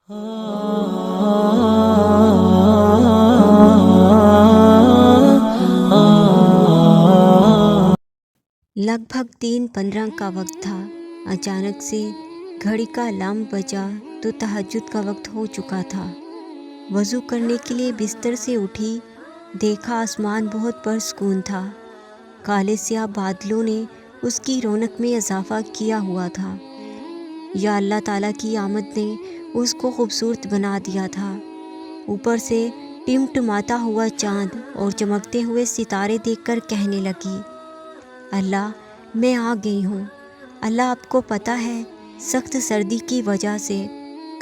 लगभग 3:15 का वक्त था। अचानक से घड़ी का अलार्म बजा तो तहज्जुद का वक्त हो चुका था। वज़ू करने के लिए बिस्तर से उठी, देखा आसमान बहुत पुरसुकून था। काले स्याह बादलों ने उसकी रौनक में इजाफा किया हुआ था। या अल्लाह ताला की आमद ने उसको खूबसूरत बना दिया था। ऊपर से टिमटिमाता हुआ चाँद और चमकते हुए सितारे देखकर कहने लगी, अल्लाह मैं आ गई हूँ। अल्लाह आपको पता है सख्त सर्दी की वजह से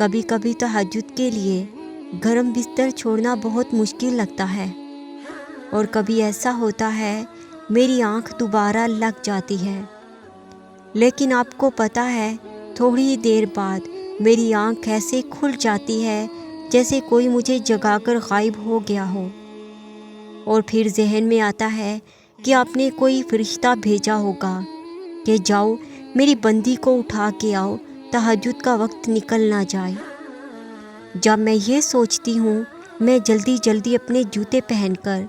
कभी कभी तहज्जुद के लिए गर्म बिस्तर छोड़ना बहुत मुश्किल लगता है, और कभी ऐसा होता है मेरी आँख दोबारा लग जाती है। लेकिन आपको पता है थोड़ी ही देर बाद मेरी आँख ऐसे खुल जाती है जैसे कोई मुझे जगाकर गायब हो गया हो, और फिर जहन में आता है कि आपने कोई फरिश्ता भेजा होगा कि जाओ मेरी बंदी को उठा के आओ, तहज्जुद का वक्त निकल ना जाए। जब मैं ये सोचती हूँ, मैं जल्दी जल्दी अपने जूते पहनकर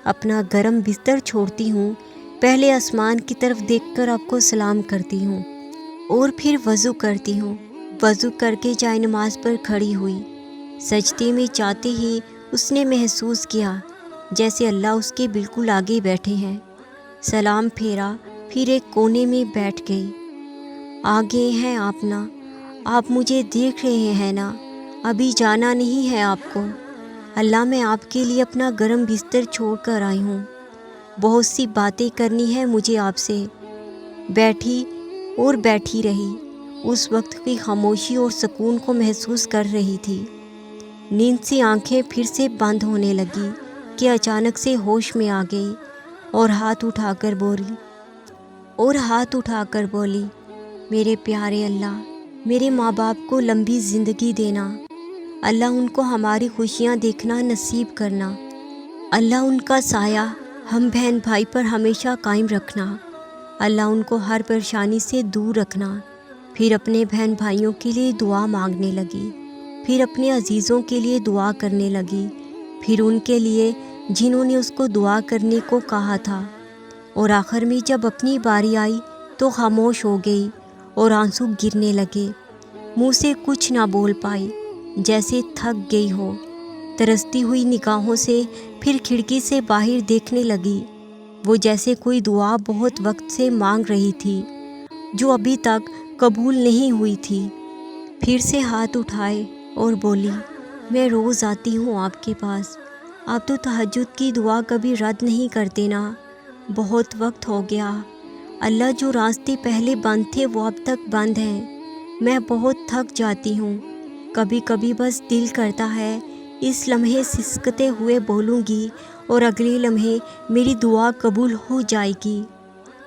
अपना गर्म बिस्तर छोड़ती हूँ। पहले आसमान की तरफ देखकर आपको सलाम करती हूँ और फिर वज़ू करती हूँ। वज़ू करके जाए नमाज पर खड़ी हुई। सजदे में जाते ही उसने महसूस किया जैसे अल्लाह उसके बिल्कुल आगे बैठे हैं। सलाम फेरा, फिर एक कोने में बैठ गई। आ गए हैं आप ना? आप मुझे देख रहे हैं ना? अभी जाना नहीं है आपको? अल्लाह मैं आपके लिए अपना गर्म बिस्तर छोड़ कर आई हूँ। बहुत सी बातें करनी है मुझे आपसे। बैठी और बैठी रही। उस वक्त की खामोशी और सुकून को महसूस कर रही थी। नींद से आंखें फिर से बंद होने लगी कि अचानक से होश में आ गई और हाथ उठाकर बोली, मेरे प्यारे अल्लाह, मेरे माँ बाप को लंबी ज़िंदगी देना। अल्लाह उनको हमारी खुशियाँ देखना नसीब करना। अल्लाह उनका साया हम बहन भाई पर हमेशा कायम रखना। अल्लाह उनको हर परेशानी से दूर रखना। फिर अपने बहन भाइयों के लिए दुआ मांगने लगी, फिर अपने अजीज़ों के लिए दुआ करने लगी, फिर उनके लिए जिन्होंने उसको दुआ करने को कहा था, और आखिर में जब अपनी बारी आई तो खामोश हो गई और आंसू गिरने लगे। मुंह से कुछ ना बोल पाई, जैसे थक गई हो। तरसती हुई निगाहों से फिर खिड़की से बाहर देखने लगी। वो जैसे कोई दुआ बहुत वक्त से मांग रही थी जो अभी तक कबूल नहीं हुई थी। फिर से हाथ उठाए और बोली, मैं रोज़ आती हूँ आपके पास। आप तो तहज्जुद की दुआ कभी रद्द नहीं करते ना। बहुत वक्त हो गया। अल्लाह जो रास्ते पहले बंद थे वो अब तक बंद हैं। मैं बहुत थक जाती हूँ। कभी कभी बस दिल करता है इस लम्हे सिसकते हुए बोलूँगी और अगले लम्हे मेरी दुआ कबूल हो जाएगी।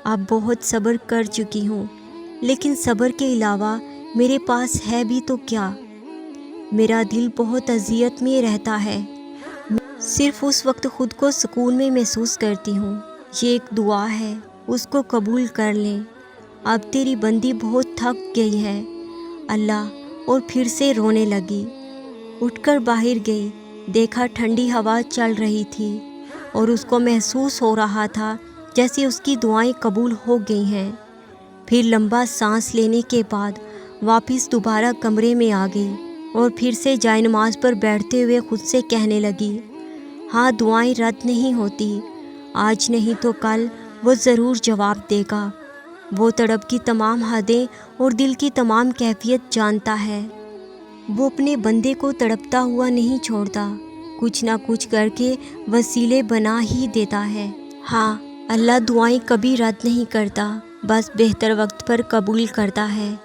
अब बहुत सब्र कर चुकी हूँ, लेकिन सब्र के अलावा मेरे पास है भी तो क्या। मेरा दिल बहुत अजियत में रहता है। सिर्फ उस वक्त खुद को सुकून में महसूस करती हूँ। ये एक दुआ है, उसको कबूल कर लें। अब तेरी बंदी बहुत थक गई है अल्लाह। और फिर से रोने लगी। उठकर बाहर गई, देखा ठंडी हवा चल रही थी और उसको महसूस हो रहा था जैसे उसकी दुआएं कबूल हो गई हैं। फिर लंबा सांस लेने के बाद वापस दोबारा कमरे में आ गई और फिर से जाए नमाज पर बैठते हुए खुद से कहने लगी, हाँ दुआएं रद्द नहीं होती। आज नहीं तो कल वो ज़रूर जवाब देगा। वो तड़प की तमाम हदें और दिल की तमाम कैफियत जानता है। वो अपने बंदे को तड़पता हुआ नहीं छोड़ता, कुछ ना कुछ करके वसीले बना ही देता है। हाँ, अल्लाह दुआएं कभी रद्द नहीं करता, बस बेहतर वक्त पर कबूल करता है।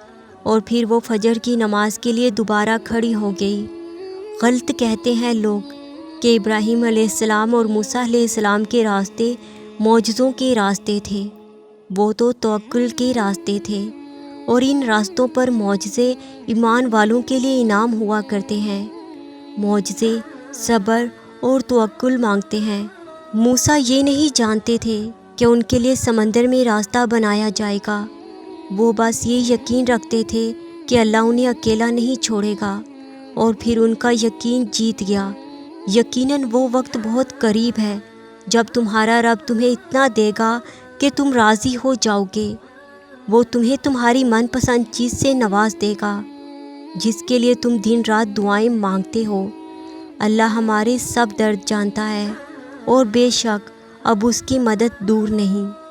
और फिर वो फजर की नमाज के लिए दोबारा खड़ी हो गई। गलत कहते हैं लोग कि इब्राहीम अलैहिस्सलाम और मूसा अलैहिस्सलाम के रास्ते मौजज़ों के रास्ते थे। वो तो तवक्कुल के रास्ते थे, और इन रास्तों पर मौजज़े ईमान वालों के लिए इनाम हुआ करते हैं। मौजज़े सब्र और तवक्कुल मांगते हैं। मूसा ये नहीं जानते थे कि उनके लिए समंदर में रास्ता बनाया जाएगा। वो बस ये यकीन रखते थे कि अल्लाह उन्हें अकेला नहीं छोड़ेगा। اور پھر ان کا یقین جیت گیا۔ یقیناً وہ وقت بہت قریب ہے جب تمہارا رب تمہیں اتنا دے گا کہ تم راضی ہو جاؤ گے۔ وہ تمہیں تمہاری من پسند چیز سے نواز دے گا جس کے لیے تم دن رات دعائیں مانگتے ہو۔ اللہ ہمارے سب درد جانتا ہے اور بے شک اب اس کی مدد دور نہیں۔